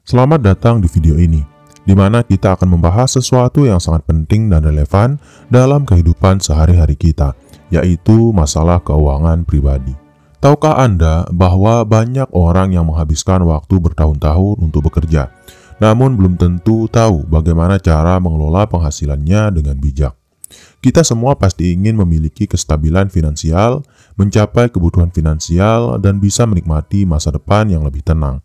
Selamat datang di video ini, di mana kita akan membahas sesuatu yang sangat penting dan relevan dalam kehidupan sehari-hari kita, yaitu masalah keuangan pribadi. Tahukah Anda bahwa banyak orang yang menghabiskan waktu bertahun-tahun untuk bekerja, namun belum tentu tahu bagaimana cara mengelola penghasilannya dengan bijak? Kita semua pasti ingin memiliki kestabilan finansial, mencapai kebutuhan finansial, dan bisa menikmati masa depan yang lebih tenang.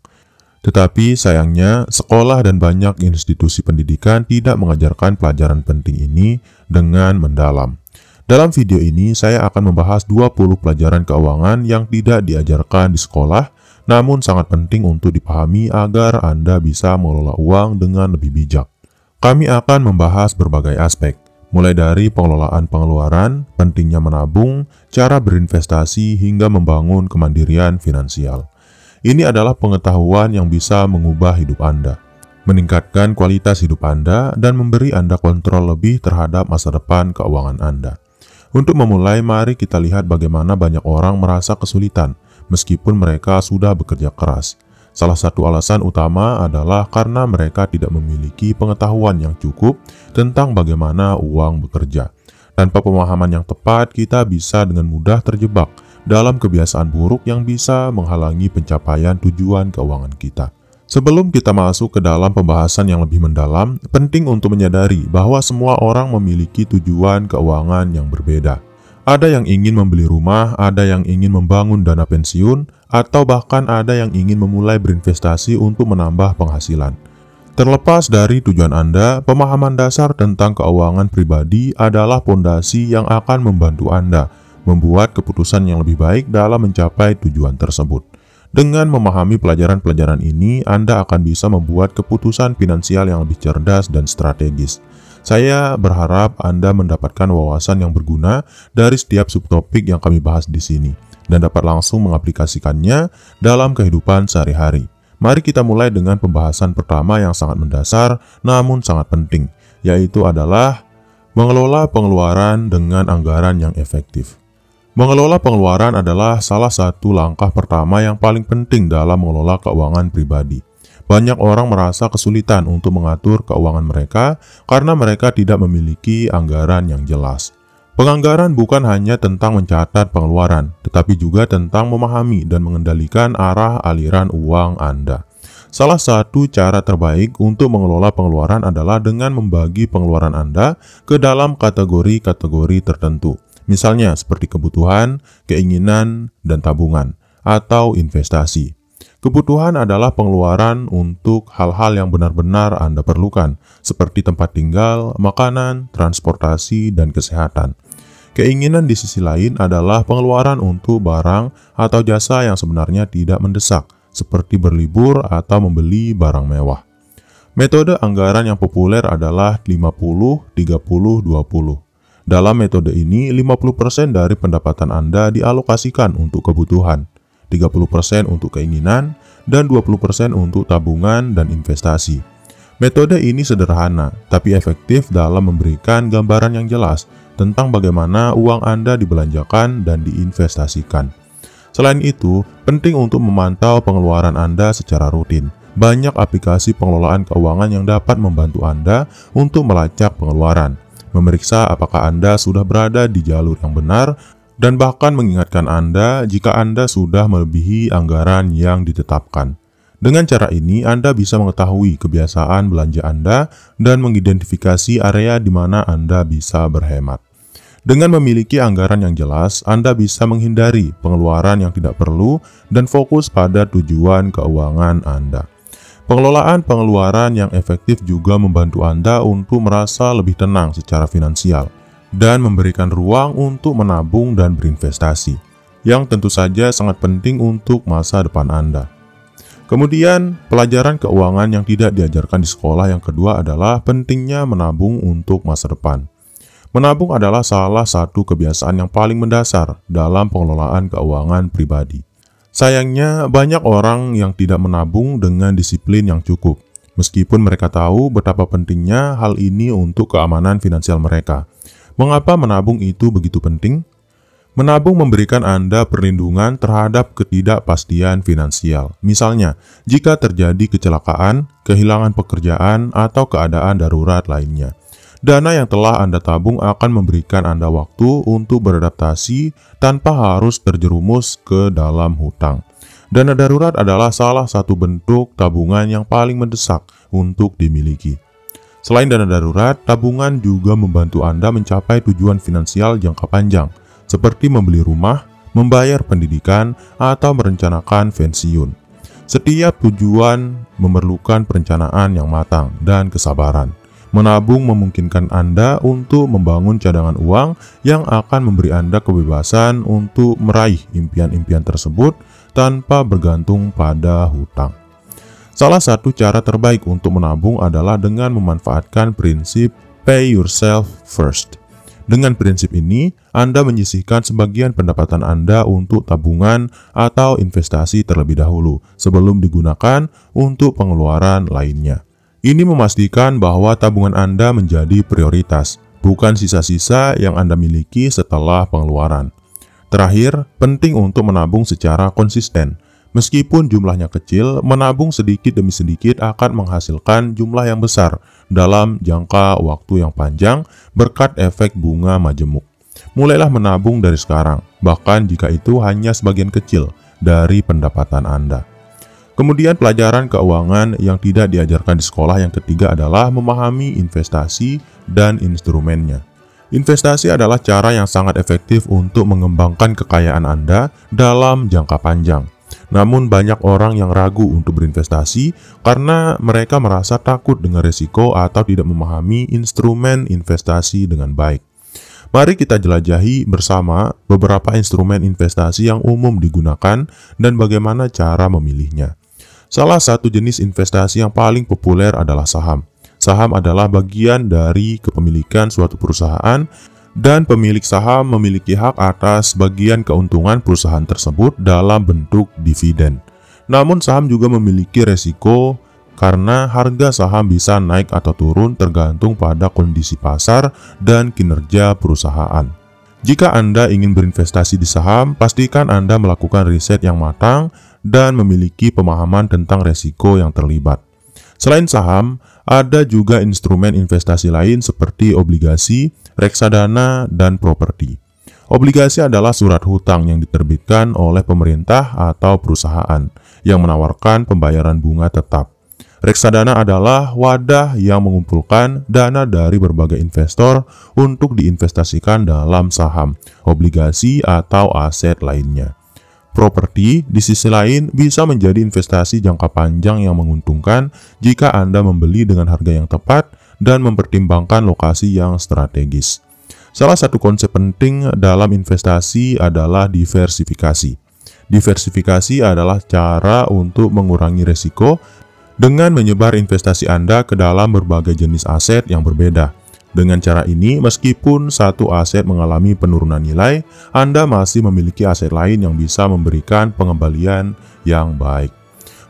Tetapi sayangnya, sekolah dan banyak institusi pendidikan tidak mengajarkan pelajaran penting ini dengan mendalam. Dalam video ini, saya akan membahas 20 pelajaran keuangan yang tidak diajarkan di sekolah, namun sangat penting untuk dipahami agar Anda bisa mengelola uang dengan lebih bijak. Kami akan membahas berbagai aspek, mulai dari pengelolaan pengeluaran, pentingnya menabung, cara berinvestasi, hingga membangun kemandirian finansial. Ini adalah pengetahuan yang bisa mengubah hidup Anda, meningkatkan kualitas hidup Anda, dan memberi Anda kontrol lebih terhadap masa depan keuangan Anda. Untuk memulai, mari kita lihat bagaimana banyak orang merasa kesulitan meskipun mereka sudah bekerja keras. Salah satu alasan utama adalah karena mereka tidak memiliki pengetahuan yang cukup tentang bagaimana uang bekerja. Tanpa pemahaman yang tepat, kita bisa dengan mudah terjebak dalam kebiasaan buruk yang bisa menghalangi pencapaian tujuan keuangan kita. Sebelum kita masuk ke dalam pembahasan yang lebih mendalam, penting untuk menyadari bahwa semua orang memiliki tujuan keuangan yang berbeda. Ada yang ingin membeli rumah, ada yang ingin membangun dana pensiun, atau bahkan ada yang ingin memulai berinvestasi untuk menambah penghasilan. Terlepas dari tujuan Anda, pemahaman dasar tentang keuangan pribadi adalah fondasi yang akan membantu Anda membuat keputusan yang lebih baik dalam mencapai tujuan tersebut. Dengan memahami pelajaran-pelajaran ini, Anda akan bisa membuat keputusan finansial yang lebih cerdas dan strategis. Saya berharap Anda mendapatkan wawasan yang berguna dari setiap subtopik yang kami bahas di sini, dan dapat langsung mengaplikasikannya dalam kehidupan sehari-hari. Mari kita mulai dengan pembahasan pertama yang sangat mendasar, namun sangat penting, yaitu adalah mengelola pengeluaran dengan anggaran yang efektif. Mengelola pengeluaran adalah salah satu langkah pertama yang paling penting dalam mengelola keuangan pribadi. Banyak orang merasa kesulitan untuk mengatur keuangan mereka karena mereka tidak memiliki anggaran yang jelas. Penganggaran bukan hanya tentang mencatat pengeluaran, tetapi juga tentang memahami dan mengendalikan arah aliran uang Anda. Salah satu cara terbaik untuk mengelola pengeluaran adalah dengan membagi pengeluaran Anda ke dalam kategori-kategori tertentu. Misalnya seperti kebutuhan, keinginan, dan tabungan, atau investasi. Kebutuhan adalah pengeluaran untuk hal-hal yang benar-benar Anda perlukan, seperti tempat tinggal, makanan, transportasi, dan kesehatan. Keinginan di sisi lain adalah pengeluaran untuk barang atau jasa yang sebenarnya tidak mendesak, seperti berlibur atau membeli barang mewah. Metode anggaran yang populer adalah 50-30-20. Dalam metode ini, 50% dari pendapatan Anda dialokasikan untuk kebutuhan, 30% untuk keinginan, dan 20% untuk tabungan dan investasi. Metode ini sederhana, tapi efektif dalam memberikan gambaran yang jelas tentang bagaimana uang Anda dibelanjakan dan diinvestasikan. Selain itu, penting untuk memantau pengeluaran Anda secara rutin. Banyak aplikasi pengelolaan keuangan yang dapat membantu Anda untuk melacak pengeluaran, memeriksa apakah Anda sudah berada di jalur yang benar, dan bahkan mengingatkan Anda jika Anda sudah melebihi anggaran yang ditetapkan. Dengan cara ini, Anda bisa mengetahui kebiasaan belanja Anda dan mengidentifikasi area di mana Anda bisa berhemat. Dengan memiliki anggaran yang jelas, Anda bisa menghindari pengeluaran yang tidak perlu dan fokus pada tujuan keuangan Anda. Pengelolaan pengeluaran yang efektif juga membantu Anda untuk merasa lebih tenang secara finansial dan memberikan ruang untuk menabung dan berinvestasi, yang tentu saja sangat penting untuk masa depan Anda. Kemudian, pelajaran keuangan yang tidak diajarkan di sekolah yang kedua adalah pentingnya menabung untuk masa depan. Menabung adalah salah satu kebiasaan yang paling mendasar dalam pengelolaan keuangan pribadi. Sayangnya, banyak orang yang tidak menabung dengan disiplin yang cukup, meskipun mereka tahu betapa pentingnya hal ini untuk keamanan finansial mereka. Mengapa menabung itu begitu penting? Menabung memberikan Anda perlindungan terhadap ketidakpastian finansial. Misalnya, jika terjadi kecelakaan, kehilangan pekerjaan, atau keadaan darurat lainnya. Dana yang telah Anda tabung akan memberikan Anda waktu untuk beradaptasi tanpa harus terjerumus ke dalam hutang. Dana darurat adalah salah satu bentuk tabungan yang paling mendesak untuk dimiliki. Selain dana darurat, tabungan juga membantu Anda mencapai tujuan finansial jangka panjang, seperti membeli rumah, membayar pendidikan, atau merencanakan pensiun. Setiap tujuan memerlukan perencanaan yang matang dan kesabaran. Menabung memungkinkan Anda untuk membangun cadangan uang yang akan memberi Anda kebebasan untuk meraih impian-impian tersebut tanpa bergantung pada hutang. Salah satu cara terbaik untuk menabung adalah dengan memanfaatkan prinsip pay yourself first. Dengan prinsip ini, Anda menyisihkan sebagian pendapatan Anda untuk tabungan atau investasi terlebih dahulu sebelum digunakan untuk pengeluaran lainnya. Ini memastikan bahwa tabungan Anda menjadi prioritas, bukan sisa-sisa yang Anda miliki setelah pengeluaran. Terakhir, penting untuk menabung secara konsisten. Meskipun jumlahnya kecil, menabung sedikit demi sedikit akan menghasilkan jumlah yang besar dalam jangka waktu yang panjang berkat efek bunga majemuk. Mulailah menabung dari sekarang, bahkan jika itu hanya sebagian kecil dari pendapatan Anda. Kemudian pelajaran keuangan yang tidak diajarkan di sekolah yang ketiga adalah memahami investasi dan instrumennya. Investasi adalah cara yang sangat efektif untuk mengembangkan kekayaan Anda dalam jangka panjang. Namun banyak orang yang ragu untuk berinvestasi karena mereka merasa takut dengan risiko atau tidak memahami instrumen investasi dengan baik. Mari kita jelajahi bersama beberapa instrumen investasi yang umum digunakan dan bagaimana cara memilihnya. Salah satu jenis investasi yang paling populer adalah saham. Saham adalah bagian dari kepemilikan suatu perusahaan dan pemilik saham memiliki hak atas bagian keuntungan perusahaan tersebut dalam bentuk dividen. Namun saham juga memiliki resiko karena harga saham bisa naik atau turun tergantung pada kondisi pasar dan kinerja perusahaan. Jika Anda ingin berinvestasi di saham, pastikan Anda melakukan riset yang matang dan memiliki pemahaman tentang resiko yang terlibat. Selain saham, ada juga instrumen investasi lain seperti obligasi, reksadana, dan properti. Obligasi adalah surat hutang yang diterbitkan oleh pemerintah atau perusahaan yang menawarkan pembayaran bunga tetap. Reksadana adalah wadah yang mengumpulkan dana dari berbagai investor untuk diinvestasikan dalam saham, obligasi, atau aset lainnya. Properti, di sisi lain, bisa menjadi investasi jangka panjang yang menguntungkan jika Anda membeli dengan harga yang tepat dan mempertimbangkan lokasi yang strategis. Salah satu konsep penting dalam investasi adalah diversifikasi. Diversifikasi adalah cara untuk mengurangi risiko dengan menyebar investasi Anda ke dalam berbagai jenis aset yang berbeda. Dengan cara ini, meskipun satu aset mengalami penurunan nilai, Anda masih memiliki aset lain yang bisa memberikan pengembalian yang baik.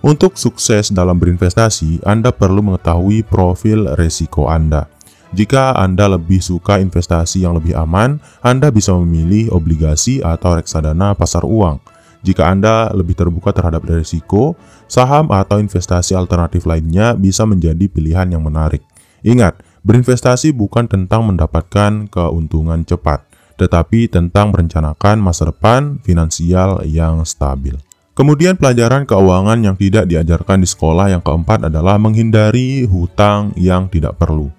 Untuk sukses dalam berinvestasi, Anda perlu mengetahui profil risiko Anda. Jika Anda lebih suka investasi yang lebih aman, Anda bisa memilih obligasi atau reksadana pasar uang. Jika Anda lebih terbuka terhadap risiko, saham atau investasi alternatif lainnya bisa menjadi pilihan yang menarik. Ingat, berinvestasi bukan tentang mendapatkan keuntungan cepat, tetapi tentang merencanakan masa depan finansial yang stabil. Kemudian pelajaran keuangan yang tidak diajarkan di sekolah yang keempat adalah menghindari hutang yang tidak perlu.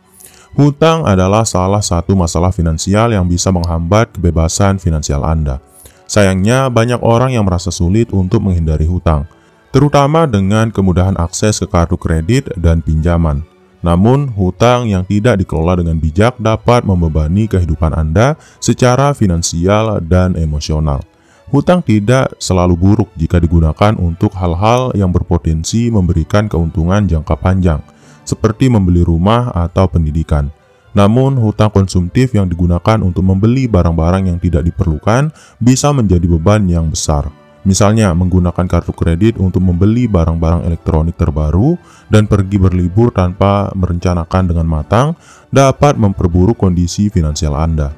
Hutang adalah salah satu masalah finansial yang bisa menghambat kebebasan finansial Anda. Sayangnya, banyak orang yang merasa sulit untuk menghindari hutang, terutama dengan kemudahan akses ke kartu kredit dan pinjaman. Namun, hutang yang tidak dikelola dengan bijak dapat membebani kehidupan Anda secara finansial dan emosional. Hutang tidak selalu buruk jika digunakan untuk hal-hal yang berpotensi memberikan keuntungan jangka panjang, seperti membeli rumah atau pendidikan. Namun, hutang konsumtif yang digunakan untuk membeli barang-barang yang tidak diperlukan bisa menjadi beban yang besar. Misalnya, menggunakan kartu kredit untuk membeli barang-barang elektronik terbaru dan pergi berlibur tanpa merencanakan dengan matang dapat memperburuk kondisi finansial Anda.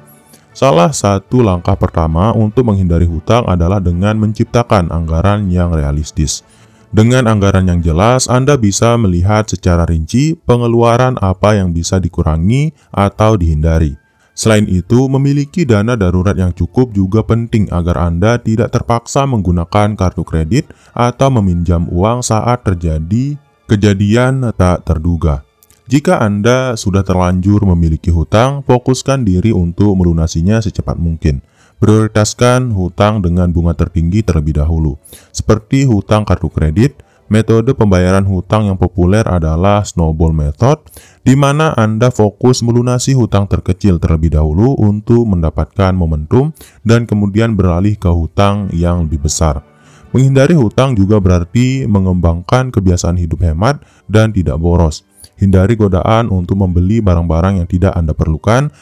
Salah satu langkah pertama untuk menghindari hutang adalah dengan menciptakan anggaran yang realistis. Dengan anggaran yang jelas, Anda bisa melihat secara rinci pengeluaran apa yang bisa dikurangi atau dihindari. Selain itu, memiliki dana darurat yang cukup juga penting agar Anda tidak terpaksa menggunakan kartu kredit atau meminjam uang saat terjadi kejadian tak terduga. Jika Anda sudah terlanjur memiliki hutang, fokuskan diri untuk melunasinya secepat mungkin. Prioritaskan hutang dengan bunga tertinggi terlebih dahulu. Seperti hutang kartu kredit, metode pembayaran hutang yang populer adalah snowball method, di mana Anda fokus melunasi hutang terkecil terlebih dahulu untuk mendapatkan momentum dan kemudian beralih ke hutang yang lebih besar. Menghindari hutang juga berarti mengembangkan kebiasaan hidup hemat dan tidak boros. Hindari godaan untuk membeli barang-barang yang tidak Anda perlukan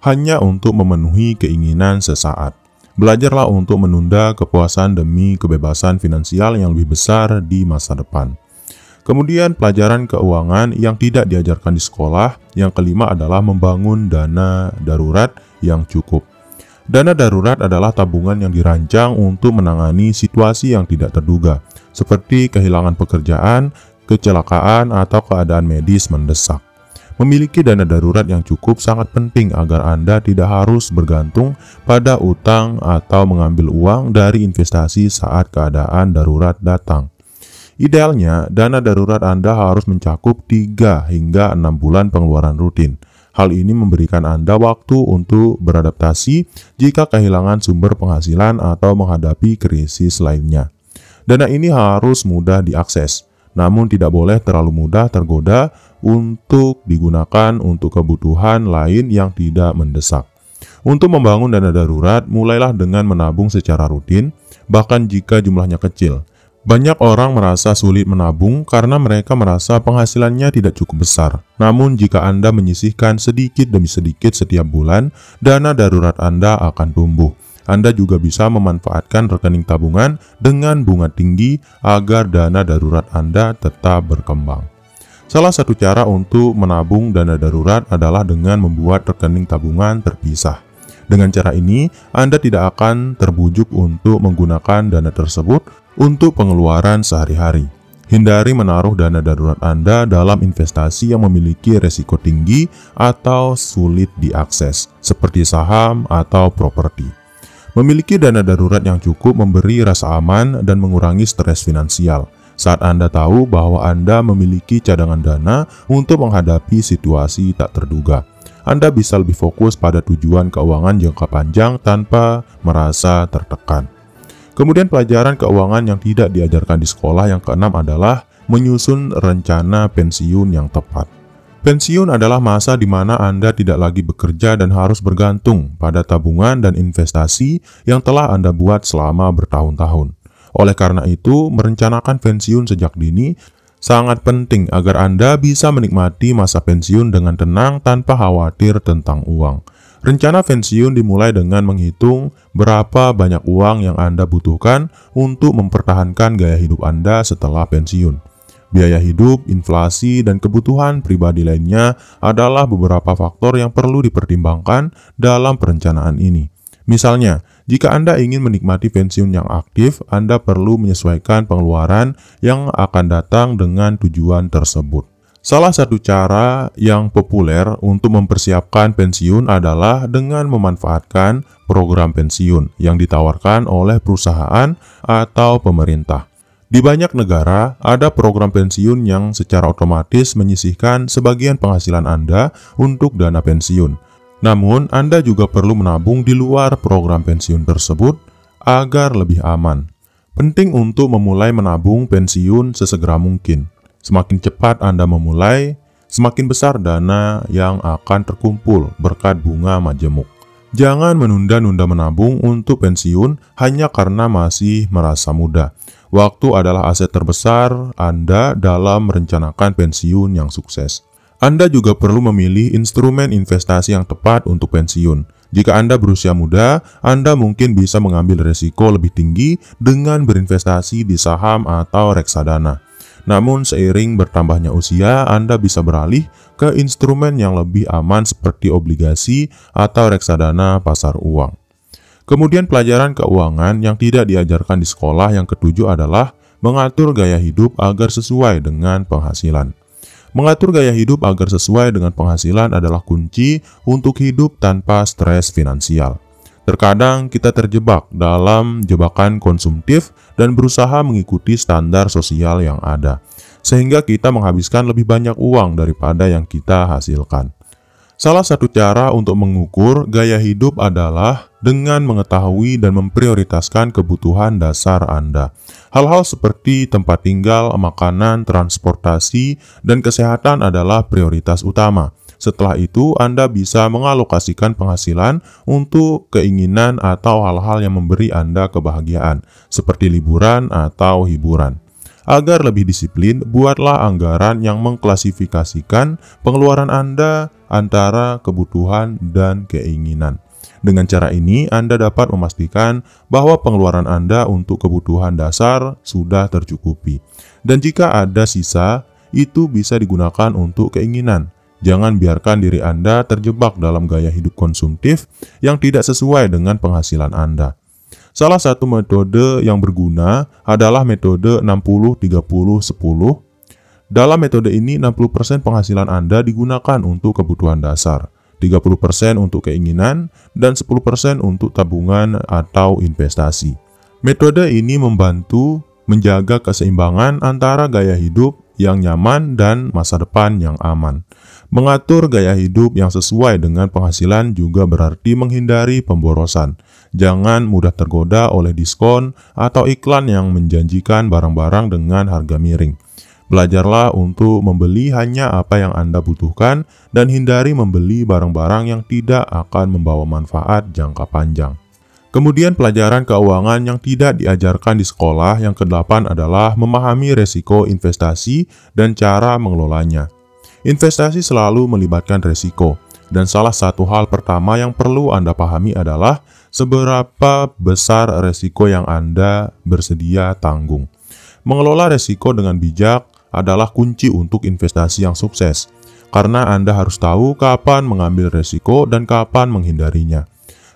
hanya untuk memenuhi keinginan sesaat. Belajarlah untuk menunda kepuasan demi kebebasan finansial yang lebih besar di masa depan. Kemudian pelajaran keuangan yang tidak diajarkan di sekolah. Yang kelima adalah membangun dana darurat yang cukup. Dana darurat adalah tabungan yang dirancang untuk menangani situasi yang tidak terduga, seperti kehilangan pekerjaan, kecelakaan, atau keadaan medis mendesak. Memiliki dana darurat yang cukup sangat penting agar Anda tidak harus bergantung pada utang atau mengambil uang dari investasi saat keadaan darurat datang. Idealnya, dana darurat Anda harus mencakup 3 hingga 6 bulan pengeluaran rutin. Hal ini memberikan Anda waktu untuk beradaptasi jika kehilangan sumber penghasilan atau menghadapi krisis lainnya. Dana ini harus mudah diakses, namun tidak boleh terlalu mudah tergoda untuk digunakan untuk kebutuhan lain yang tidak mendesak. Untuk membangun dana darurat, mulailah dengan menabung secara rutin, bahkan jika jumlahnya kecil. Banyak orang merasa sulit menabung karena mereka merasa penghasilannya tidak cukup besar. Namun jika Anda menyisihkan sedikit demi sedikit setiap bulan, dana darurat Anda akan tumbuh. Anda juga bisa memanfaatkan rekening tabungan dengan bunga tinggi agar dana darurat Anda tetap berkembang. Salah satu cara untuk menabung dana darurat adalah dengan membuat rekening tabungan terpisah. Dengan cara ini, Anda tidak akan terbujuk untuk menggunakan dana tersebut untuk pengeluaran sehari-hari. Hindari menaruh dana darurat Anda dalam investasi yang memiliki resiko tinggi atau sulit diakses, seperti saham atau properti. Memiliki dana darurat yang cukup memberi rasa aman dan mengurangi stres finansial. Saat Anda tahu bahwa Anda memiliki cadangan dana untuk menghadapi situasi tak terduga, Anda bisa lebih fokus pada tujuan keuangan jangka panjang tanpa merasa tertekan. Kemudian pelajaran keuangan yang tidak diajarkan di sekolah yang keenam adalah menyusun rencana pensiun yang tepat. Pensiun adalah masa di mana Anda tidak lagi bekerja dan harus bergantung pada tabungan dan investasi yang telah Anda buat selama bertahun-tahun. Oleh karena itu, merencanakan pensiun sejak dini sangat penting agar Anda bisa menikmati masa pensiun dengan tenang tanpa khawatir tentang uang. Rencana pensiun dimulai dengan menghitung berapa banyak uang yang Anda butuhkan untuk mempertahankan gaya hidup Anda setelah pensiun. Biaya hidup, inflasi, dan kebutuhan pribadi lainnya adalah beberapa faktor yang perlu dipertimbangkan dalam perencanaan ini. Misalnya, jika Anda ingin menikmati pensiun yang aktif, Anda perlu menyesuaikan pengeluaran yang akan datang dengan tujuan tersebut. Salah satu cara yang populer untuk mempersiapkan pensiun adalah dengan memanfaatkan program pensiun yang ditawarkan oleh perusahaan atau pemerintah. Di banyak negara, ada program pensiun yang secara otomatis menyisihkan sebagian penghasilan Anda untuk dana pensiun. Namun, Anda juga perlu menabung di luar program pensiun tersebut agar lebih aman. Penting untuk memulai menabung pensiun sesegera mungkin. Semakin cepat Anda memulai, semakin besar dana yang akan terkumpul berkat bunga majemuk. Jangan menunda-nunda menabung untuk pensiun hanya karena masih merasa muda. Waktu adalah aset terbesar Anda dalam merencanakan pensiun yang sukses. Anda juga perlu memilih instrumen investasi yang tepat untuk pensiun. Jika Anda berusia muda, Anda mungkin bisa mengambil risiko lebih tinggi dengan berinvestasi di saham atau reksadana. Namun seiring bertambahnya usia, Anda bisa beralih ke instrumen yang lebih aman seperti obligasi atau reksadana pasar uang. Kemudian pelajaran keuangan yang tidak diajarkan di sekolah yang ketujuh adalah mengatur gaya hidup agar sesuai dengan penghasilan. Mengatur gaya hidup agar sesuai dengan penghasilan adalah kunci untuk hidup tanpa stres finansial. Terkadang kita terjebak dalam jebakan konsumtif dan berusaha mengikuti standar sosial yang ada, sehingga kita menghabiskan lebih banyak uang daripada yang kita hasilkan. Salah satu cara untuk mengukur gaya hidup adalah dengan mengetahui dan memprioritaskan kebutuhan dasar Anda. Hal-hal seperti tempat tinggal, makanan, transportasi, dan kesehatan adalah prioritas utama. Setelah itu, Anda bisa mengalokasikan penghasilan untuk keinginan atau hal-hal yang memberi Anda kebahagiaan, seperti liburan atau hiburan. Agar lebih disiplin, buatlah anggaran yang mengklasifikasikan pengeluaran Anda antara kebutuhan dan keinginan. Dengan cara ini, Anda dapat memastikan bahwa pengeluaran Anda untuk kebutuhan dasar sudah tercukupi. Dan jika ada sisa, itu bisa digunakan untuk keinginan. Jangan biarkan diri Anda terjebak dalam gaya hidup konsumtif yang tidak sesuai dengan penghasilan Anda. Salah satu metode yang berguna adalah metode 60-30-10. Dalam metode ini, 60% penghasilan Anda digunakan untuk kebutuhan dasar, 30% untuk keinginan, dan 10% untuk tabungan atau investasi. Metode ini membantu menjaga keseimbangan antara gaya hidup yang nyaman dan masa depan yang aman. Mengatur gaya hidup yang sesuai dengan penghasilan juga berarti menghindari pemborosan. Jangan mudah tergoda oleh diskon atau iklan yang menjanjikan barang-barang dengan harga miring. Belajarlah untuk membeli hanya apa yang Anda butuhkan dan hindari membeli barang-barang yang tidak akan membawa manfaat jangka panjang. Kemudian pelajaran keuangan yang tidak diajarkan di sekolah yang ke-8 adalah memahami resiko investasi dan cara mengelolanya. Investasi selalu melibatkan resiko, dan salah satu hal pertama yang perlu Anda pahami adalah seberapa besar resiko yang Anda bersedia tanggung. Mengelola resiko dengan bijak adalah kunci untuk investasi yang sukses, karena Anda harus tahu kapan mengambil resiko dan kapan menghindarinya.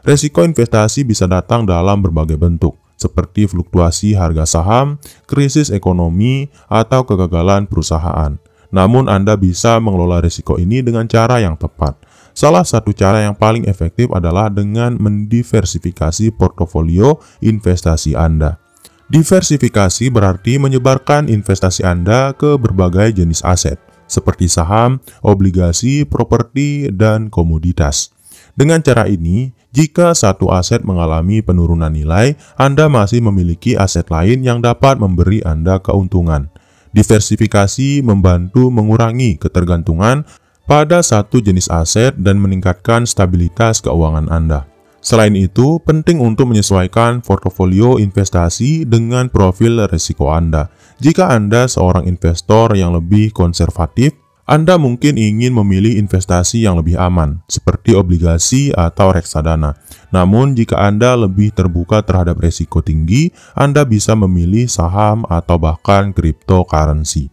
Resiko investasi bisa datang dalam berbagai bentuk, seperti fluktuasi harga saham, krisis ekonomi, atau kegagalan perusahaan. Namun Anda bisa mengelola risiko ini dengan cara yang tepat. Salah satu cara yang paling efektif adalah dengan mendiversifikasi portofolio investasi Anda. Diversifikasi berarti menyebarkan investasi Anda ke berbagai jenis aset, seperti saham, obligasi, properti, dan komoditas. Dengan cara ini, jika satu aset mengalami penurunan nilai, Anda masih memiliki aset lain yang dapat memberi Anda keuntungan. Diversifikasi membantu mengurangi ketergantungan pada satu jenis aset dan meningkatkan stabilitas keuangan Anda. Selain itu, penting untuk menyesuaikan portofolio investasi dengan profil risiko Anda. Jika Anda seorang investor yang lebih konservatif, Anda mungkin ingin memilih investasi yang lebih aman, seperti obligasi atau reksadana. Namun, jika Anda lebih terbuka terhadap risiko tinggi, Anda bisa memilih saham atau bahkan cryptocurrency.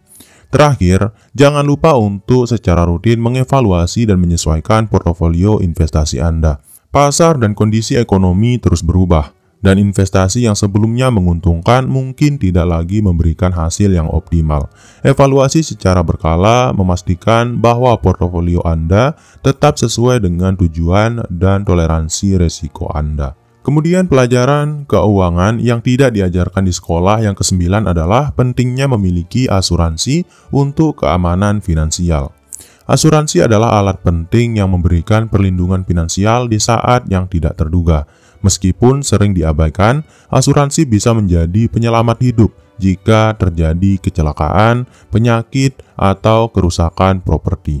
Terakhir, jangan lupa untuk secara rutin mengevaluasi dan menyesuaikan portofolio investasi Anda. Pasar dan kondisi ekonomi terus berubah, dan investasi yang sebelumnya menguntungkan mungkin tidak lagi memberikan hasil yang optimal. Evaluasi secara berkala memastikan bahwa portofolio Anda tetap sesuai dengan tujuan dan toleransi risiko Anda. Kemudian pelajaran keuangan yang tidak diajarkan di sekolah yang ke-9 adalah pentingnya memiliki asuransi untuk keamanan finansial. Asuransi adalah alat penting yang memberikan perlindungan finansial di saat yang tidak terduga. Meskipun sering diabaikan, asuransi bisa menjadi penyelamat hidup jika terjadi kecelakaan, penyakit, atau kerusakan properti.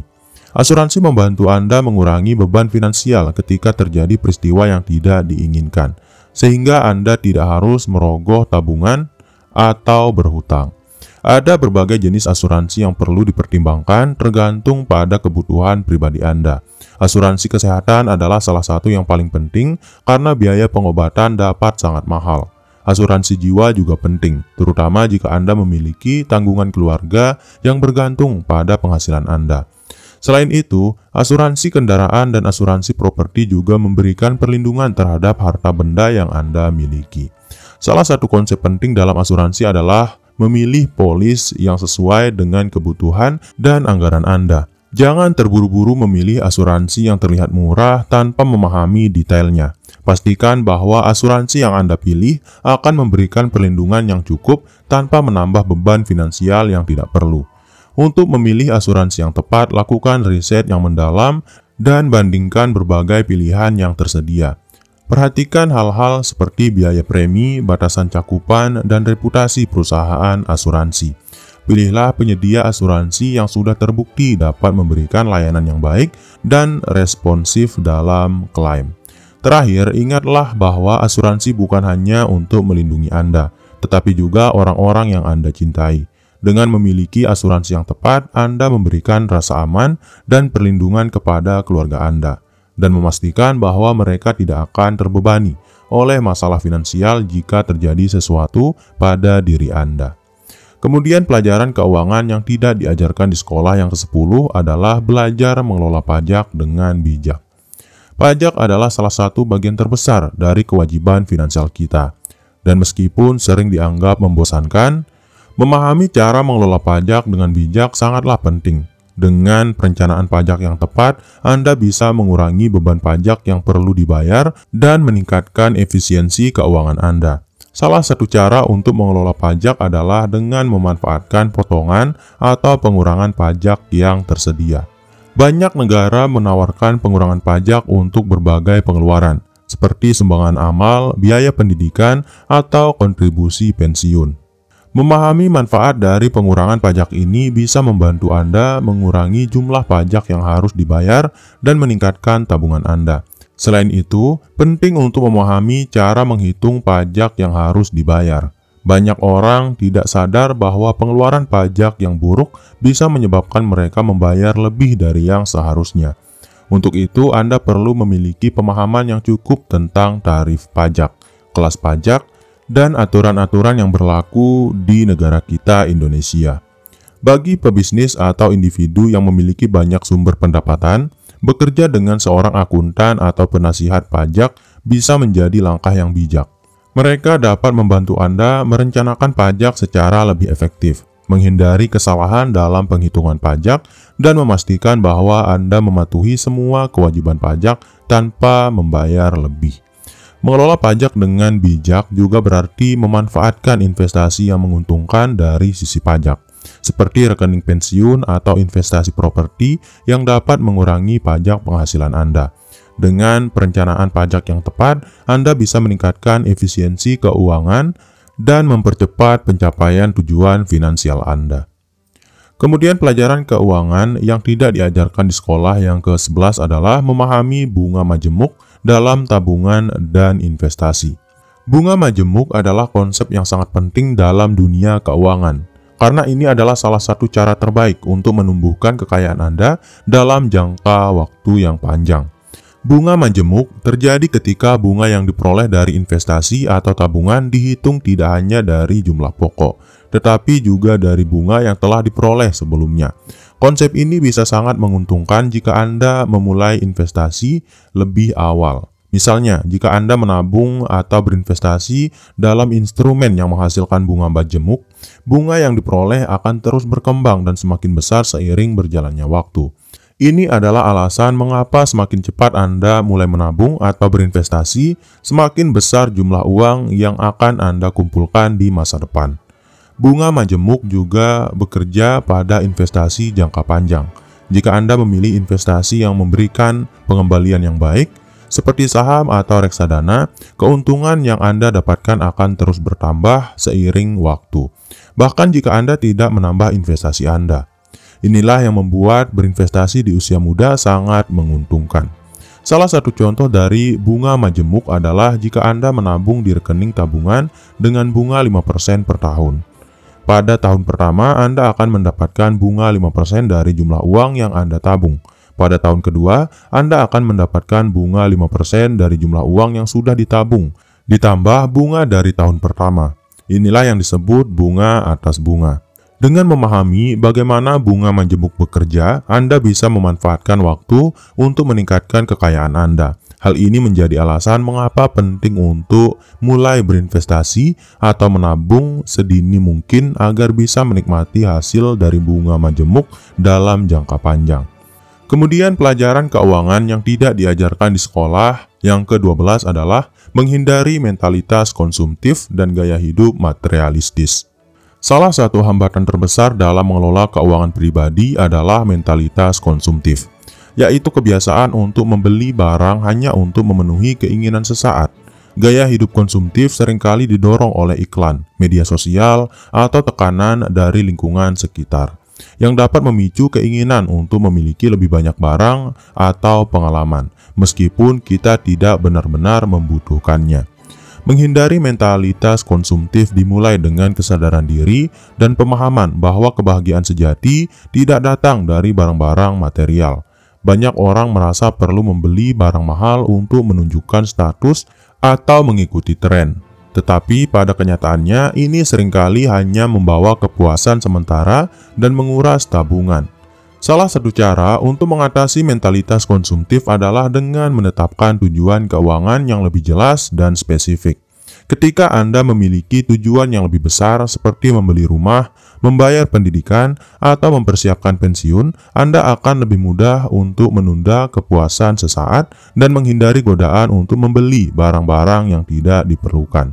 Asuransi membantu Anda mengurangi beban finansial ketika terjadi peristiwa yang tidak diinginkan, sehingga Anda tidak harus merogoh tabungan atau berhutang. Ada berbagai jenis asuransi yang perlu dipertimbangkan tergantung pada kebutuhan pribadi Anda. Asuransi kesehatan adalah salah satu yang paling penting karena biaya pengobatan dapat sangat mahal. Asuransi jiwa juga penting, terutama jika Anda memiliki tanggungan keluarga yang bergantung pada penghasilan Anda. Selain itu, asuransi kendaraan dan asuransi properti juga memberikan perlindungan terhadap harta benda yang Anda miliki. Salah satu konsep penting dalam asuransi adalah memilih polis yang sesuai dengan kebutuhan dan anggaran Anda. Jangan terburu-buru memilih asuransi yang terlihat murah tanpa memahami detailnya. Pastikan bahwa asuransi yang Anda pilih akan memberikan perlindungan yang cukup tanpa menambah beban finansial yang tidak perlu. Untuk memilih asuransi yang tepat, lakukan riset yang mendalam dan bandingkan berbagai pilihan yang tersedia. Perhatikan hal-hal seperti biaya premi, batasan cakupan, dan reputasi perusahaan asuransi. Pilihlah penyedia asuransi yang sudah terbukti dapat memberikan layanan yang baik dan responsif dalam klaim. Terakhir, ingatlah bahwa asuransi bukan hanya untuk melindungi Anda, tetapi juga orang-orang yang Anda cintai. Dengan memiliki asuransi yang tepat, Anda memberikan rasa aman dan perlindungan kepada keluarga Anda, dan memastikan bahwa mereka tidak akan terbebani oleh masalah finansial jika terjadi sesuatu pada diri Anda. Kemudian pelajaran keuangan yang tidak diajarkan di sekolah yang ke-10 adalah belajar mengelola pajak dengan bijak. Pajak adalah salah satu bagian terbesar dari kewajiban finansial kita. Dan meskipun sering dianggap membosankan, memahami cara mengelola pajak dengan bijak sangatlah penting. Dengan perencanaan pajak yang tepat, Anda bisa mengurangi beban pajak yang perlu dibayar dan meningkatkan efisiensi keuangan Anda. Salah satu cara untuk mengelola pajak adalah dengan memanfaatkan potongan atau pengurangan pajak yang tersedia. Banyak negara menawarkan pengurangan pajak untuk berbagai pengeluaran, seperti sumbangan amal, biaya pendidikan, atau kontribusi pensiun. Memahami manfaat dari pengurangan pajak ini bisa membantu Anda mengurangi jumlah pajak yang harus dibayar dan meningkatkan tabungan Anda. Selain itu, penting untuk memahami cara menghitung pajak yang harus dibayar. Banyak orang tidak sadar bahwa pengeluaran pajak yang buruk bisa menyebabkan mereka membayar lebih dari yang seharusnya. Untuk itu, Anda perlu memiliki pemahaman yang cukup tentang tarif pajak, kelas pajak, dan aturan-aturan yang berlaku di negara kita, Indonesia. Bagi pebisnis atau individu yang memiliki banyak sumber pendapatan, bekerja dengan seorang akuntan atau penasihat pajak bisa menjadi langkah yang bijak. Mereka dapat membantu Anda merencanakan pajak secara lebih efektif, menghindari kesalahan dalam penghitungan pajak, dan memastikan bahwa Anda mematuhi semua kewajiban pajak tanpa membayar lebih. Mengelola pajak dengan bijak juga berarti memanfaatkan investasi yang menguntungkan dari sisi pajak, seperti rekening pensiun atau investasi properti yang dapat mengurangi pajak penghasilan Anda. Dengan perencanaan pajak yang tepat, Anda bisa meningkatkan efisiensi keuangan dan mempercepat pencapaian tujuan finansial Anda. Kemudian pelajaran keuangan yang tidak diajarkan di sekolah yang ke-11 adalah memahami bunga majemuk dalam tabungan dan investasi. Bunga majemuk adalah konsep yang sangat penting dalam dunia keuangan, karena ini adalah salah satu cara terbaik untuk menumbuhkan kekayaan Anda dalam jangka waktu yang panjang. Bunga majemuk terjadi ketika bunga yang diperoleh dari investasi atau tabungan dihitung tidak hanya dari jumlah pokok, tetapi juga dari bunga yang telah diperoleh sebelumnya. Konsep ini bisa sangat menguntungkan jika Anda memulai investasi lebih awal. Misalnya, jika Anda menabung atau berinvestasi dalam instrumen yang menghasilkan bunga majemuk, bunga yang diperoleh akan terus berkembang dan semakin besar seiring berjalannya waktu. Ini adalah alasan mengapa semakin cepat Anda mulai menabung atau berinvestasi, semakin besar jumlah uang yang akan Anda kumpulkan di masa depan. Bunga majemuk juga bekerja pada investasi jangka panjang. Jika Anda memilih investasi yang memberikan pengembalian yang baik, seperti saham atau reksadana, keuntungan yang Anda dapatkan akan terus bertambah seiring waktu, bahkan jika Anda tidak menambah investasi Anda. Inilah yang membuat berinvestasi di usia muda sangat menguntungkan. Salah satu contoh dari bunga majemuk adalah jika Anda menabung di rekening tabungan dengan bunga 5% per tahun. Pada tahun pertama, Anda akan mendapatkan bunga 5% dari jumlah uang yang Anda tabung. Pada tahun kedua, Anda akan mendapatkan bunga 5% dari jumlah uang yang sudah ditabung. ditambah bunga dari tahun pertama. Inilah yang disebut bunga atas bunga. Dengan memahami bagaimana bunga majemuk bekerja, Anda bisa memanfaatkan waktu untuk meningkatkan kekayaan Anda. Hal ini menjadi alasan mengapa penting untuk mulai berinvestasi atau menabung sedini mungkin agar bisa menikmati hasil dari bunga majemuk dalam jangka panjang. Kemudian pelajaran keuangan yang tidak diajarkan di sekolah yang ke-12 adalah menghindari mentalitas konsumtif dan gaya hidup materialistis. Salah satu hambatan terbesar dalam mengelola keuangan pribadi adalah mentalitas konsumtif, yaitu kebiasaan untuk membeli barang hanya untuk memenuhi keinginan sesaat. Gaya hidup konsumtif seringkali didorong oleh iklan, media sosial, atau tekanan dari lingkungan sekitar, yang dapat memicu keinginan untuk memiliki lebih banyak barang atau pengalaman, meskipun kita tidak benar-benar membutuhkannya. Menghindari mentalitas konsumtif dimulai dengan kesadaran diri dan pemahaman bahwa kebahagiaan sejati tidak datang dari barang-barang material. Banyak orang merasa perlu membeli barang mahal untuk menunjukkan status atau mengikuti tren. Tetapi pada kenyataannya ini seringkali hanya membawa kepuasan sementara dan menguras tabungan. Salah satu cara untuk mengatasi mentalitas konsumtif adalah dengan menetapkan tujuan keuangan yang lebih jelas dan spesifik. Ketika Anda memiliki tujuan yang lebih besar seperti membeli rumah, membayar pendidikan, atau mempersiapkan pensiun, Anda akan lebih mudah untuk menunda kepuasan sesaat dan menghindari godaan untuk membeli barang-barang yang tidak diperlukan.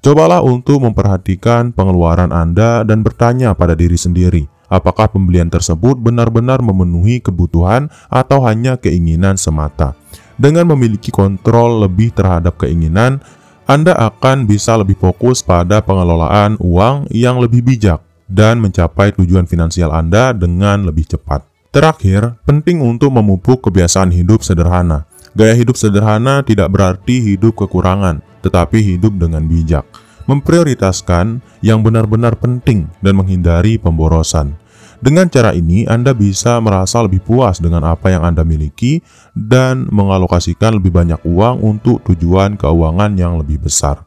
Cobalah untuk memperhatikan pengeluaran Anda dan bertanya pada diri sendiri, apakah pembelian tersebut benar-benar memenuhi kebutuhan atau hanya keinginan semata. Dengan memiliki kontrol lebih terhadap keinginan, Anda akan bisa lebih fokus pada pengelolaan uang yang lebih bijak dan mencapai tujuan finansial Anda dengan lebih cepat. Terakhir, penting untuk memupuk kebiasaan hidup sederhana. Gaya hidup sederhana tidak berarti hidup kekurangan, tetapi hidup dengan bijak. Memprioritaskan yang benar-benar penting dan menghindari pemborosan. Dengan cara ini, Anda bisa merasa lebih puas dengan apa yang Anda miliki dan mengalokasikan lebih banyak uang untuk tujuan keuangan yang lebih besar.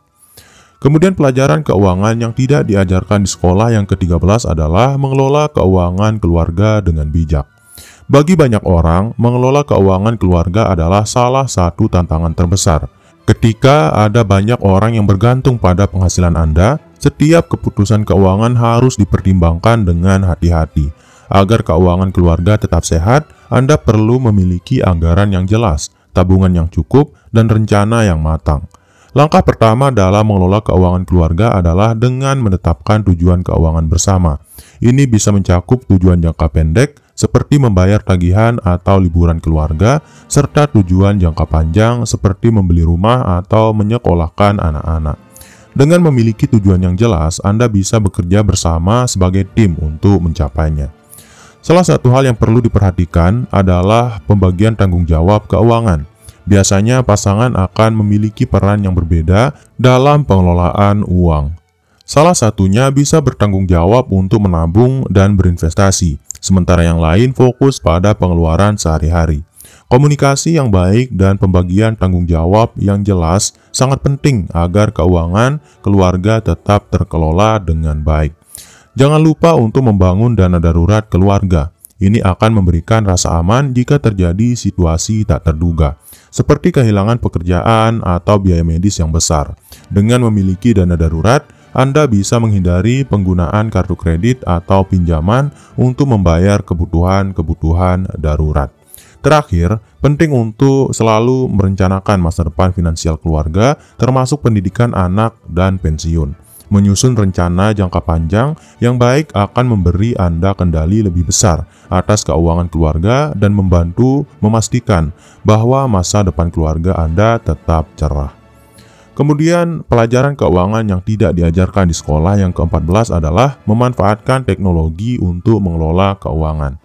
Kemudian pelajaran keuangan yang tidak diajarkan di sekolah yang ke-13 adalah mengelola keuangan keluarga dengan bijak. Bagi banyak orang, mengelola keuangan keluarga adalah salah satu tantangan terbesar. Ketika ada banyak orang yang bergantung pada penghasilan Anda, setiap keputusan keuangan harus dipertimbangkan dengan hati-hati. Agar keuangan keluarga tetap sehat, Anda perlu memiliki anggaran yang jelas, tabungan yang cukup, dan rencana yang matang. Langkah pertama dalam mengelola keuangan keluarga adalah dengan menetapkan tujuan keuangan bersama. Ini bisa mencakup tujuan jangka pendek, seperti membayar tagihan atau liburan keluarga, serta tujuan jangka panjang seperti membeli rumah atau menyekolahkan anak-anak. Dengan memiliki tujuan yang jelas, Anda bisa bekerja bersama sebagai tim untuk mencapainya. Salah satu hal yang perlu diperhatikan adalah pembagian tanggung jawab keuangan. Biasanya pasangan akan memiliki peran yang berbeda dalam pengelolaan uang. Salah satunya bisa bertanggung jawab untuk menabung dan berinvestasi, sementara yang lain fokus pada pengeluaran sehari-hari. Komunikasi yang baik dan pembagian tanggung jawab yang jelas sangat penting agar keuangan keluarga tetap terkelola dengan baik. Jangan lupa untuk membangun dana darurat keluarga. Ini akan memberikan rasa aman jika terjadi situasi tak terduga, seperti kehilangan pekerjaan atau biaya medis yang besar. Dengan memiliki dana darurat, Anda bisa menghindari penggunaan kartu kredit atau pinjaman untuk membayar kebutuhan-kebutuhan darurat. Terakhir, penting untuk selalu merencanakan masa depan finansial keluarga, termasuk pendidikan anak dan pensiun. Menyusun rencana jangka panjang yang baik akan memberi Anda kendali lebih besar atas keuangan keluarga dan membantu memastikan bahwa masa depan keluarga Anda tetap cerah. Kemudian, pelajaran keuangan yang tidak diajarkan di sekolah yang ke-14 adalah memanfaatkan teknologi untuk mengelola keuangan.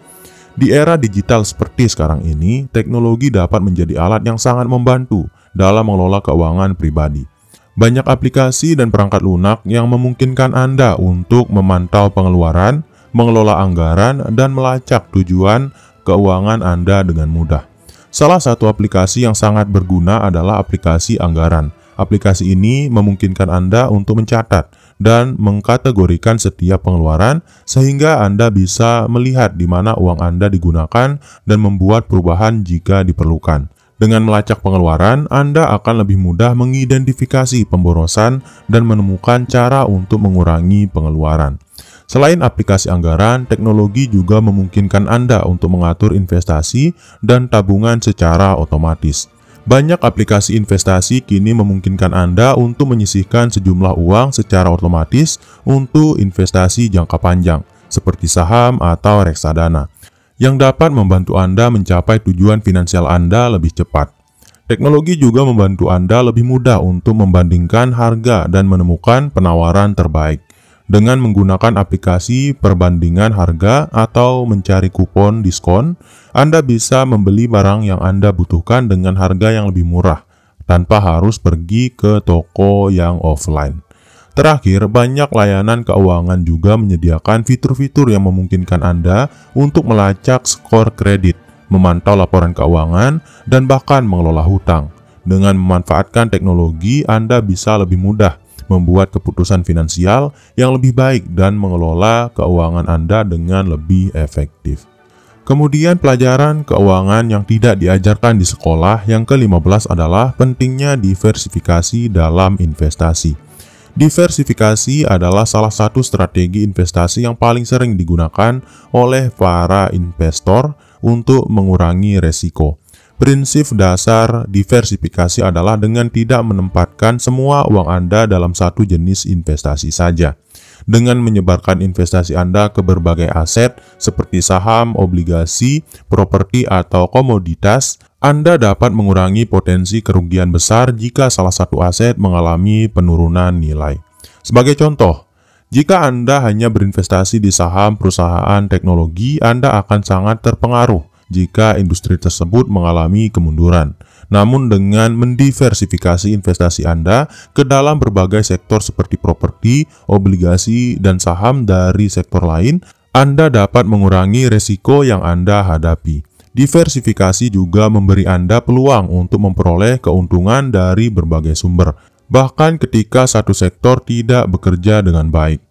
Di era digital seperti sekarang ini, teknologi dapat menjadi alat yang sangat membantu dalam mengelola keuangan pribadi. Banyak aplikasi dan perangkat lunak yang memungkinkan Anda untuk memantau pengeluaran, mengelola anggaran, dan melacak tujuan keuangan Anda dengan mudah. Salah satu aplikasi yang sangat berguna adalah aplikasi anggaran. Aplikasi ini memungkinkan Anda untuk mencatat dan mengkategorikan setiap pengeluaran sehingga Anda bisa melihat di mana uang Anda digunakan dan membuat perubahan jika diperlukan. Dengan melacak pengeluaran, Anda akan lebih mudah mengidentifikasi pemborosan dan menemukan cara untuk mengurangi pengeluaran. Selain aplikasi anggaran, teknologi juga memungkinkan Anda untuk mengatur investasi dan tabungan secara otomatis. Banyak aplikasi investasi kini memungkinkan Anda untuk menyisihkan sejumlah uang secara otomatis untuk investasi jangka panjang, seperti saham atau reksadana, yang dapat membantu Anda mencapai tujuan finansial Anda lebih cepat. Teknologi juga membantu Anda lebih mudah untuk membandingkan harga dan menemukan penawaran terbaik. Dengan menggunakan aplikasi perbandingan harga atau mencari kupon diskon, Anda bisa membeli barang yang Anda butuhkan dengan harga yang lebih murah, tanpa harus pergi ke toko yang offline. Terakhir, banyak layanan keuangan juga menyediakan fitur-fitur yang memungkinkan Anda untuk melacak skor kredit, memantau laporan keuangan, dan bahkan mengelola hutang. Dengan memanfaatkan teknologi, Anda bisa lebih mudah membuat keputusan finansial yang lebih baik dan mengelola keuangan Anda dengan lebih efektif. Kemudian pelajaran keuangan yang tidak diajarkan di sekolah yang ke-15 adalah pentingnya diversifikasi dalam investasi. Diversifikasi adalah salah satu strategi investasi yang paling sering digunakan oleh para investor untuk mengurangi resiko. Prinsip dasar diversifikasi adalah dengan tidak menempatkan semua uang Anda dalam satu jenis investasi saja. Dengan menyebarkan investasi Anda ke berbagai aset seperti saham, obligasi, properti, atau komoditas, Anda dapat mengurangi potensi kerugian besar jika salah satu aset mengalami penurunan nilai. Sebagai contoh, jika Anda hanya berinvestasi di saham perusahaan teknologi, Anda akan sangat terpengaruh jika industri tersebut mengalami kemunduran. Namun dengan mendiversifikasi investasi Anda ke dalam berbagai sektor seperti properti, obligasi, dan saham dari sektor lain, Anda dapat mengurangi resiko yang Anda hadapi. Diversifikasi juga memberi Anda peluang untuk memperoleh keuntungan dari berbagai sumber, bahkan ketika satu sektor tidak bekerja dengan baik.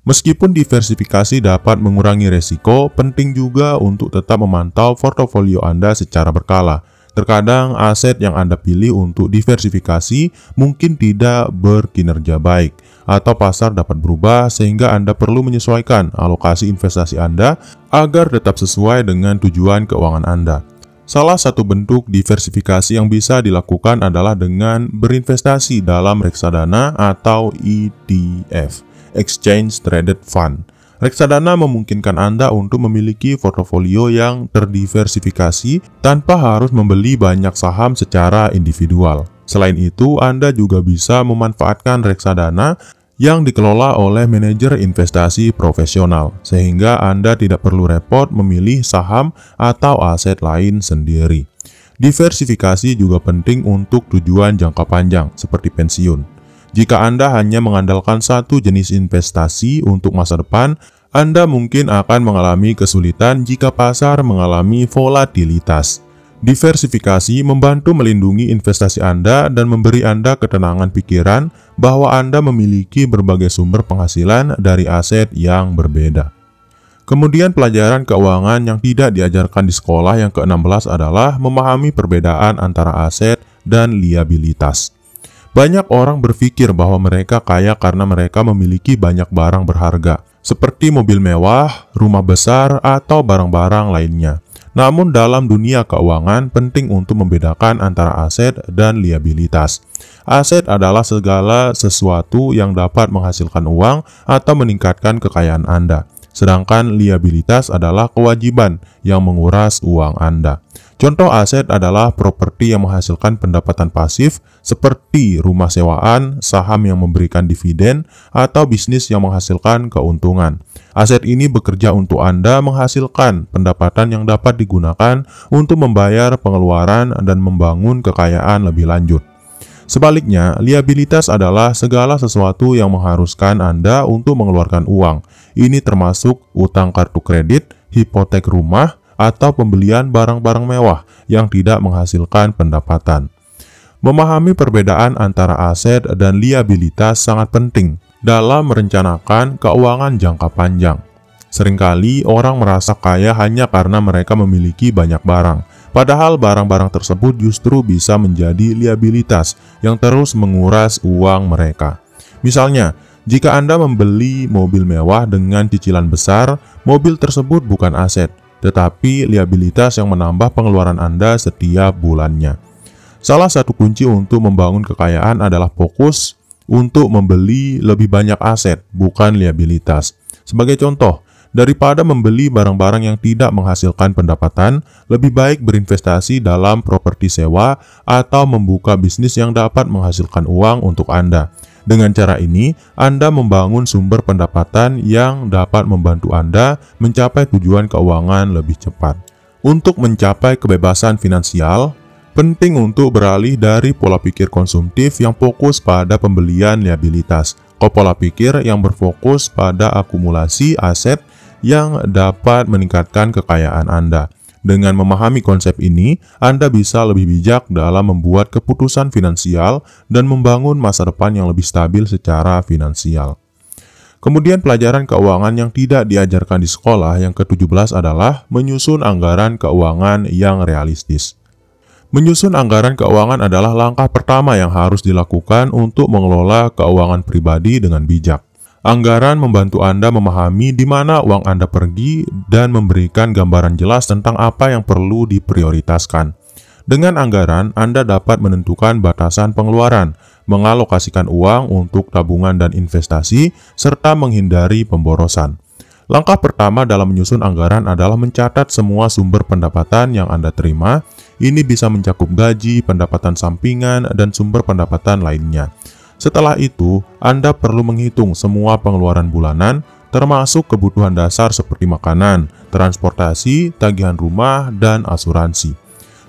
Meskipun diversifikasi dapat mengurangi resiko, penting juga untuk tetap memantau portofolio Anda secara berkala. Terkadang aset yang Anda pilih untuk diversifikasi mungkin tidak berkinerja baik, atau pasar dapat berubah sehingga Anda perlu menyesuaikan alokasi investasi Anda agar tetap sesuai dengan tujuan keuangan Anda. Salah satu bentuk diversifikasi yang bisa dilakukan adalah dengan berinvestasi dalam reksadana atau ETF. Exchange Traded Fund. Reksadana memungkinkan Anda untuk memiliki portofolio yang terdiversifikasi tanpa harus membeli banyak saham secara individual. Selain itu, Anda juga bisa memanfaatkan reksadana yang dikelola oleh manajer investasi profesional, sehingga Anda tidak perlu repot memilih saham atau aset lain sendiri. Diversifikasi juga penting untuk tujuan jangka panjang, seperti pensiun. Jika Anda hanya mengandalkan satu jenis investasi untuk masa depan, Anda mungkin akan mengalami kesulitan jika pasar mengalami volatilitas. Diversifikasi membantu melindungi investasi Anda dan memberi Anda ketenangan pikiran bahwa Anda memiliki berbagai sumber penghasilan dari aset yang berbeda. Kemudian pelajaran keuangan yang tidak diajarkan di sekolah yang ke-16 adalah memahami perbedaan antara aset dan liabilitas. Banyak orang berpikir bahwa mereka kaya karena mereka memiliki banyak barang berharga, seperti mobil mewah, rumah besar, atau barang-barang lainnya. Namun dalam dunia keuangan, penting untuk membedakan antara aset dan liabilitas. Aset adalah segala sesuatu yang dapat menghasilkan uang atau meningkatkan kekayaan Anda. Sedangkan liabilitas adalah kewajiban yang menguras uang Anda. Contoh aset adalah properti yang menghasilkan pendapatan pasif seperti rumah sewaan, saham yang memberikan dividen, atau bisnis yang menghasilkan keuntungan. Aset ini bekerja untuk Anda menghasilkan pendapatan yang dapat digunakan untuk membayar pengeluaran dan membangun kekayaan lebih lanjut. Sebaliknya, liabilitas adalah segala sesuatu yang mengharuskan Anda untuk mengeluarkan uang. Ini termasuk utang kartu kredit, hipotek rumah, atau pembelian barang-barang mewah yang tidak menghasilkan pendapatan. Memahami perbedaan antara aset dan liabilitas sangat penting dalam merencanakan keuangan jangka panjang. Seringkali orang merasa kaya hanya karena mereka memiliki banyak barang, padahal barang-barang tersebut justru bisa menjadi liabilitas yang terus menguras uang mereka. Misalnya, jika Anda membeli mobil mewah dengan cicilan besar, mobil tersebut bukan aset, tetapi liabilitas yang menambah pengeluaran Anda setiap bulannya. Salah satu kunci untuk membangun kekayaan adalah fokus untuk membeli lebih banyak aset, bukan liabilitas. Sebagai contoh, daripada membeli barang-barang yang tidak menghasilkan pendapatan, lebih baik berinvestasi dalam properti sewa atau membuka bisnis yang dapat menghasilkan uang untuk Anda. Dengan cara ini, Anda membangun sumber pendapatan yang dapat membantu Anda mencapai tujuan keuangan lebih cepat. Untuk mencapai kebebasan finansial, penting untuk beralih dari pola pikir konsumtif yang fokus pada pembelian liabilitas ke pola pikir yang berfokus pada akumulasi aset yang dapat meningkatkan kekayaan Anda. Dengan memahami konsep ini, Anda bisa lebih bijak dalam membuat keputusan finansial dan membangun masa depan yang lebih stabil secara finansial. Kemudian pelajaran keuangan yang tidak diajarkan di sekolah yang ke-17 adalah menyusun anggaran keuangan yang realistis. Menyusun anggaran keuangan adalah langkah pertama yang harus dilakukan untuk mengelola keuangan pribadi dengan bijak. Anggaran membantu Anda memahami di mana uang Anda pergi dan memberikan gambaran jelas tentang apa yang perlu diprioritaskan. Dengan anggaran, Anda dapat menentukan batasan pengeluaran, mengalokasikan uang untuk tabungan dan investasi, serta menghindari pemborosan. Langkah pertama dalam menyusun anggaran adalah mencatat semua sumber pendapatan yang Anda terima. Ini bisa mencakup gaji, pendapatan sampingan, dan sumber pendapatan lainnya. Setelah itu, Anda perlu menghitung semua pengeluaran bulanan, termasuk kebutuhan dasar seperti makanan, transportasi, tagihan rumah, dan asuransi.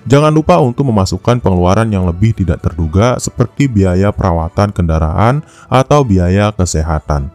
Jangan lupa untuk memasukkan pengeluaran yang lebih tidak terduga seperti biaya perawatan kendaraan atau biaya kesehatan.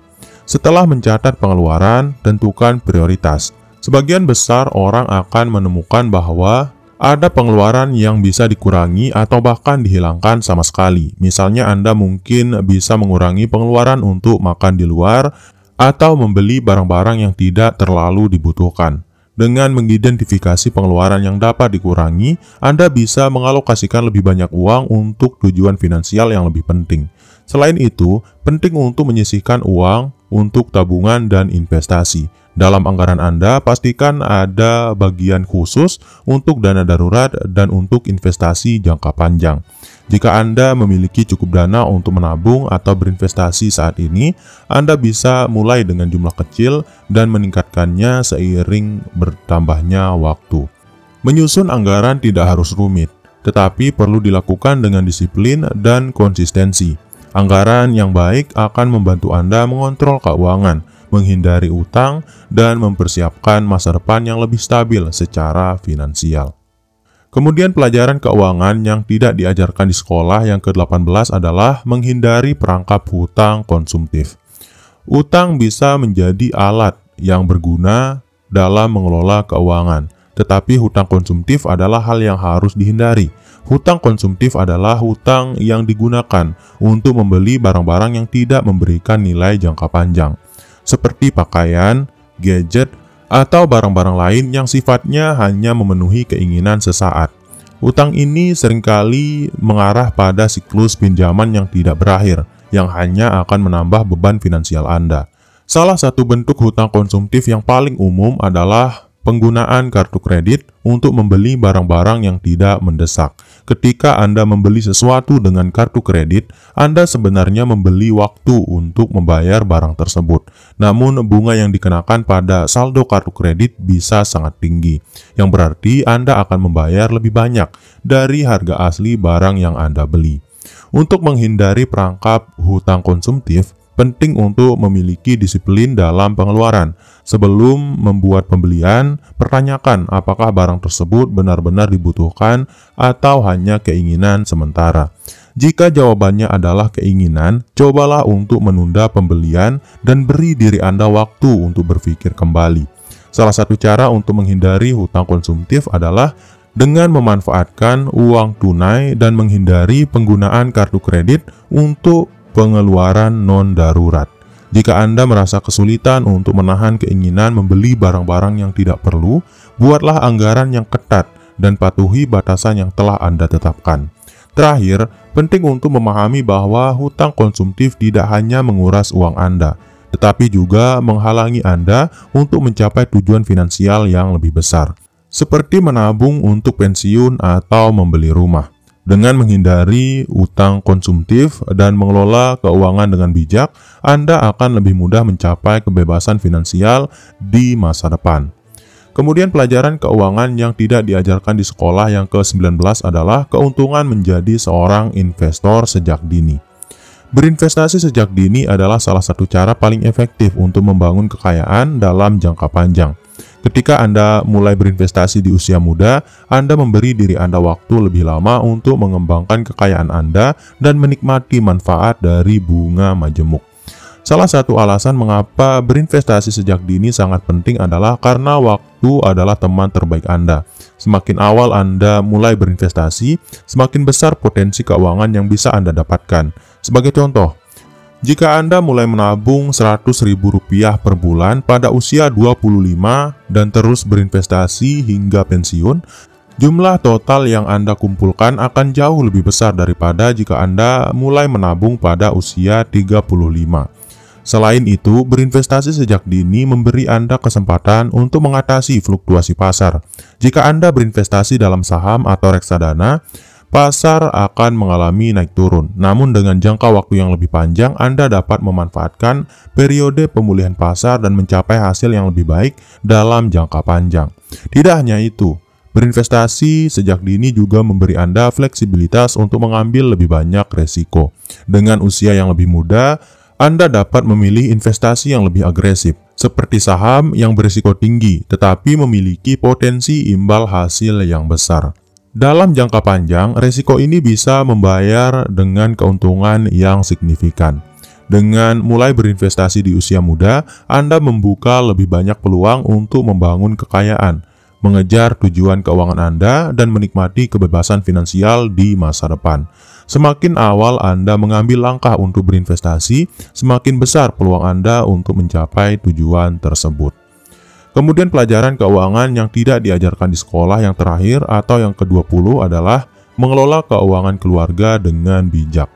Setelah mencatat pengeluaran, tentukan prioritas. Sebagian besar orang akan menemukan bahwa ada pengeluaran yang bisa dikurangi atau bahkan dihilangkan sama sekali. Misalnya Anda mungkin bisa mengurangi pengeluaran untuk makan di luar atau membeli barang-barang yang tidak terlalu dibutuhkan. Dengan mengidentifikasi pengeluaran yang dapat dikurangi, Anda bisa mengalokasikan lebih banyak uang untuk tujuan finansial yang lebih penting. Selain itu, penting untuk menyisihkan uang untuk tabungan dan investasi. Dalam anggaran Anda, pastikan ada bagian khusus untuk dana darurat dan untuk investasi jangka panjang. Jika Anda memiliki cukup dana untuk menabung atau berinvestasi saat ini, Anda bisa mulai dengan jumlah kecil dan meningkatkannya seiring bertambahnya waktu. Menyusun anggaran tidak harus rumit, tetapi perlu dilakukan dengan disiplin dan konsistensi. Anggaran yang baik akan membantu Anda mengontrol keuangan, menghindari utang, dan mempersiapkan masa depan yang lebih stabil secara finansial. Kemudian pelajaran keuangan yang tidak diajarkan di sekolah yang ke-18 adalah menghindari perangkap hutang konsumtif. Utang bisa menjadi alat yang berguna dalam mengelola keuangan, tetapi hutang konsumtif adalah hal yang harus dihindari. Hutang konsumtif adalah hutang yang digunakan untuk membeli barang-barang yang tidak memberikan nilai jangka panjang, seperti pakaian, gadget, atau barang-barang lain yang sifatnya hanya memenuhi keinginan sesaat. Hutang ini seringkali mengarah pada siklus pinjaman yang tidak berakhir, yang hanya akan menambah beban finansial Anda. Salah satu bentuk hutang konsumtif yang paling umum adalah penggunaan kartu kredit untuk membeli barang-barang yang tidak mendesak. Ketika Anda membeli sesuatu dengan kartu kredit, Anda sebenarnya membeli waktu untuk membayar barang tersebut. Namun, bunga yang dikenakan pada saldo kartu kredit bisa sangat tinggi, yang berarti Anda akan membayar lebih banyak dari harga asli barang yang Anda beli. Untuk menghindari perangkap hutang konsumtif, penting untuk memiliki disiplin dalam pengeluaran. Sebelum membuat pembelian, pertanyakan apakah barang tersebut benar-benar dibutuhkan atau hanya keinginan sementara. Jika jawabannya adalah keinginan, cobalah untuk menunda pembelian dan beri diri Anda waktu untuk berpikir kembali. Salah satu cara untuk menghindari hutang konsumtif adalah dengan memanfaatkan uang tunai dan menghindari penggunaan kartu kredit untuk pengeluaran non-darurat. Jika Anda merasa kesulitan untuk menahan keinginan membeli barang-barang yang tidak perlu, buatlah anggaran yang ketat dan patuhi batasan yang telah Anda tetapkan. Terakhir, penting untuk memahami bahwa hutang konsumtif tidak hanya menguras uang Anda, tetapi juga menghalangi Anda untuk mencapai tujuan finansial yang lebih besar, seperti menabung untuk pensiun atau membeli rumah. Dengan menghindari utang konsumtif dan mengelola keuangan dengan bijak, Anda akan lebih mudah mencapai kebebasan finansial di masa depan. Kemudian pelajaran keuangan yang tidak diajarkan di sekolah yang ke-19 adalah keuntungan menjadi seorang investor sejak dini. Berinvestasi sejak dini adalah salah satu cara paling efektif untuk membangun kekayaan dalam jangka panjang. Ketika Anda mulai berinvestasi di usia muda, Anda memberi diri Anda waktu lebih lama untuk mengembangkan kekayaan Anda dan menikmati manfaat dari bunga majemuk. Salah satu alasan mengapa berinvestasi sejak dini sangat penting adalah karena waktu adalah teman terbaik Anda. Semakin awal Anda mulai berinvestasi, semakin besar potensi keuangan yang bisa Anda dapatkan. Sebagai contoh, jika Anda mulai menabung Rp100.000 per bulan pada usia 25 dan terus berinvestasi hingga pensiun, jumlah total yang Anda kumpulkan akan jauh lebih besar daripada jika Anda mulai menabung pada usia 35. Selain itu, berinvestasi sejak dini memberi Anda kesempatan untuk mengatasi fluktuasi pasar. Jika Anda berinvestasi dalam saham atau reksadana, pasar akan mengalami naik turun. Namun dengan jangka waktu yang lebih panjang, Anda dapat memanfaatkan periode pemulihan pasar dan mencapai hasil yang lebih baik dalam jangka panjang. Tidak hanya itu, berinvestasi sejak dini juga memberi Anda fleksibilitas untuk mengambil lebih banyak resiko. Dengan usia yang lebih muda, Anda dapat memilih investasi yang lebih agresif, seperti saham yang berisiko tinggi tetapi memiliki potensi imbal hasil yang besar. Dalam jangka panjang, resiko ini bisa membayar dengan keuntungan yang signifikan. Dengan mulai berinvestasi di usia muda, Anda membuka lebih banyak peluang untuk membangun kekayaan, mengejar tujuan keuangan Anda, dan menikmati kebebasan finansial di masa depan. Semakin awal Anda mengambil langkah untuk berinvestasi, semakin besar peluang Anda untuk mencapai tujuan tersebut. Kemudian pelajaran keuangan yang tidak diajarkan di sekolah yang terakhir atau yang ke-20 adalah mengelola keuangan keluarga dengan bijak.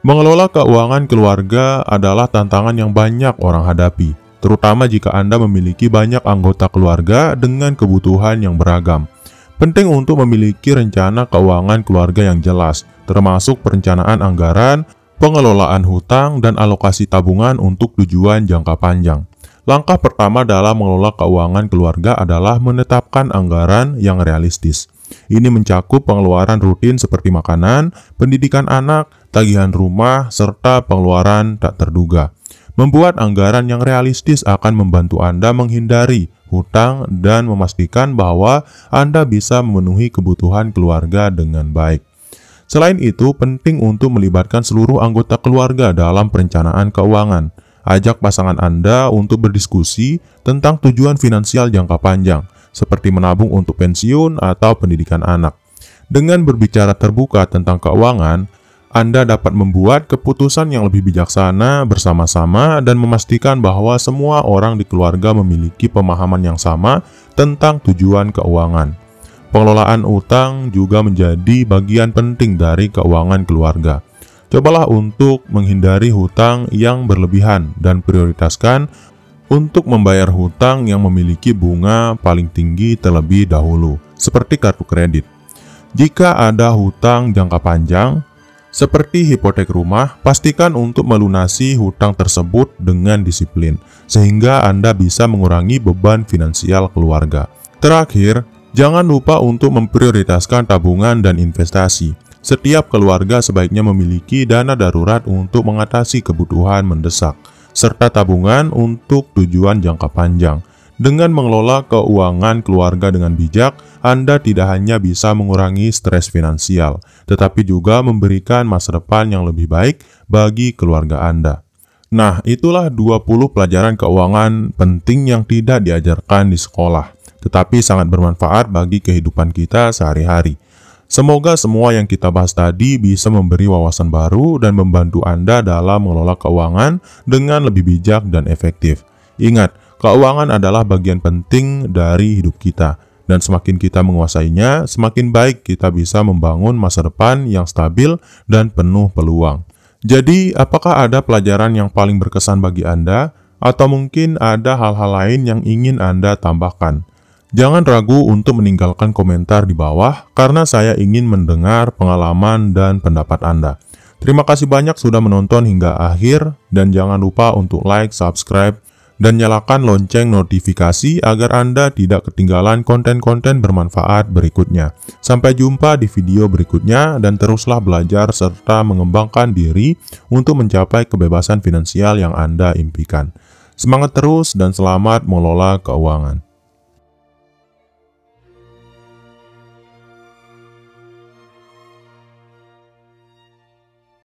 Mengelola keuangan keluarga adalah tantangan yang banyak orang hadapi, terutama jika Anda memiliki banyak anggota keluarga dengan kebutuhan yang beragam. Penting untuk memiliki rencana keuangan keluarga yang jelas, termasuk perencanaan anggaran, pengelolaan hutang, dan alokasi tabungan untuk tujuan jangka panjang. Langkah pertama dalam mengelola keuangan keluarga adalah menetapkan anggaran yang realistis. Ini mencakup pengeluaran rutin seperti makanan, pendidikan anak, tagihan rumah, serta pengeluaran tak terduga. Membuat anggaran yang realistis akan membantu Anda menghindari hutang dan memastikan bahwa Anda bisa memenuhi kebutuhan keluarga dengan baik. Selain itu, penting untuk melibatkan seluruh anggota keluarga dalam perencanaan keuangan. Ajak pasangan Anda untuk berdiskusi tentang tujuan finansial jangka panjang, seperti menabung untuk pensiun atau pendidikan anak. Dengan berbicara terbuka tentang keuangan, Anda dapat membuat keputusan yang lebih bijaksana bersama-sama dan memastikan bahwa semua orang di keluarga memiliki pemahaman yang sama tentang tujuan keuangan. Pengelolaan utang juga menjadi bagian penting dari keuangan keluarga. Cobalah untuk menghindari hutang yang berlebihan dan prioritaskan untuk membayar hutang yang memiliki bunga paling tinggi terlebih dahulu, seperti kartu kredit. Jika ada hutang jangka panjang, seperti hipotek rumah, pastikan untuk melunasi hutang tersebut dengan disiplin, sehingga Anda bisa mengurangi beban finansial keluarga. Terakhir, jangan lupa untuk memprioritaskan tabungan dan investasi. Setiap keluarga sebaiknya memiliki dana darurat untuk mengatasi kebutuhan mendesak, serta tabungan untuk tujuan jangka panjang. Dengan mengelola keuangan keluarga dengan bijak, Anda tidak hanya bisa mengurangi stres finansial, tetapi juga memberikan masa depan yang lebih baik bagi keluarga Anda. Nah, itulah 20 pelajaran keuangan penting yang tidak diajarkan di sekolah. tetapi sangat bermanfaat bagi kehidupan kita sehari-hari. Semoga semua yang kita bahas tadi bisa memberi wawasan baru dan membantu Anda dalam mengelola keuangan dengan lebih bijak dan efektif. Ingat, keuangan adalah bagian penting dari hidup kita. Dan semakin kita menguasainya, semakin baik kita bisa membangun masa depan yang stabil dan penuh peluang. Jadi, apakah ada pelajaran yang paling berkesan bagi Anda? Atau mungkin ada hal-hal lain yang ingin Anda tambahkan? Jangan ragu untuk meninggalkan komentar di bawah, karena saya ingin mendengar pengalaman dan pendapat Anda. Terima kasih banyak sudah menonton hingga akhir, dan jangan lupa untuk like, subscribe, dan nyalakan lonceng notifikasi agar Anda tidak ketinggalan konten-konten bermanfaat berikutnya. Sampai jumpa di video berikutnya dan teruslah belajar serta mengembangkan diri untuk mencapai kebebasan finansial yang Anda impikan. Semangat terus dan selamat mengelola keuangan.